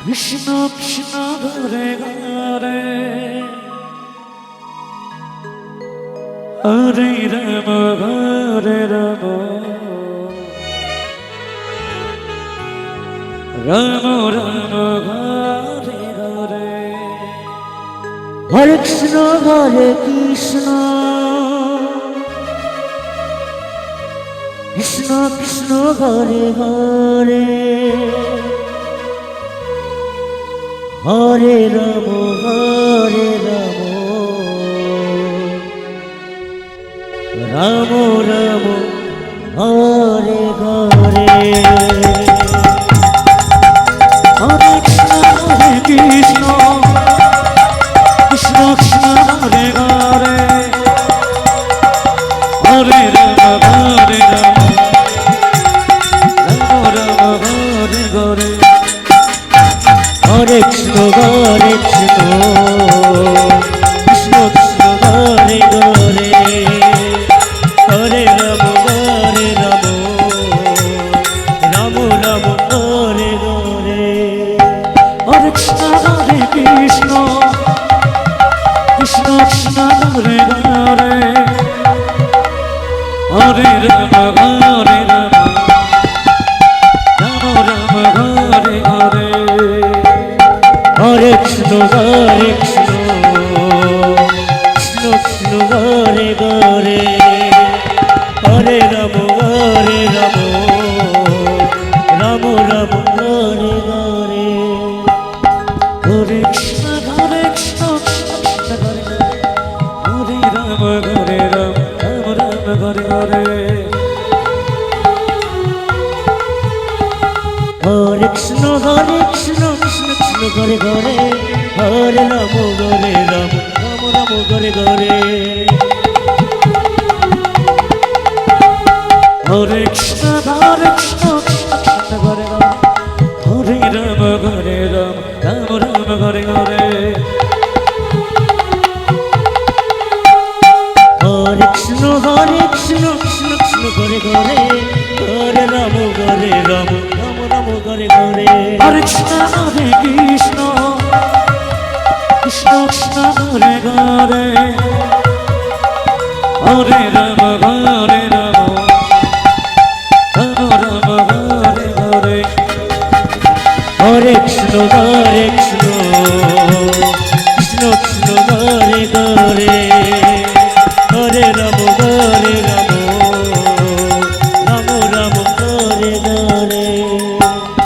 কৃষ্ণ কৃষ্ণ ঘরে ঘরে হরে রাম হরে রাম রাম রাম ঘরে ঘরে হরে কৃষ্ণ হরে কৃষ্ণ কৃষ্ণ কৃষ্ণ হরে হরে হরে রাম রাম রাম হরে হরে হরে কৃষ্ণ হরে কৃষ্ণ কৃষ্ণ কৃষ্ণ হরে হরে হরে রাম হরে রাম রাম রাম হরে হরে হরে কৃষ্ণ কৃষ্ণ কৃষ্ণ কৃষ্ণ হরে হরে হরে রাম রাম রাম হরে হরে হরে কৃষ্ণ হরে কৃষ্ণ কৃষ্ণ কৃষ্ণ হরে হরে হরে রাম হরে রাম রাম রাম হরে হরে হরে কৃষ্ণ কৃষ্ণ কৃষ্ণ হরে হরে হরে রাম রাম রাম হরে হরে হরে কৃষ্ণ কৃষ্ণ কৃষ্ণ হরে হরে রাম রাম হরে হরে হরে কৃষ্ণ কৃষ্ণ কৃষ্ণ হরে হরে হরে রাম রাম রাম হরে হরে হরে কৃষ্ণ কৃষ্ণ কৃষ্ণ হরে হরে রাম রাম রাম হরে হরে হরে কৃষ্ণ কৃষ্ণ কৃষ্ণ হরে হরে হরে রাম রাম রাম হরে হরে হরে কৃষ্ণ হরে কৃষ্ণ কৃষ্ণ কৃষ্ণ হরে হরে হরে রাম রাম রাম হরে হরে হরে কৃষ্ণ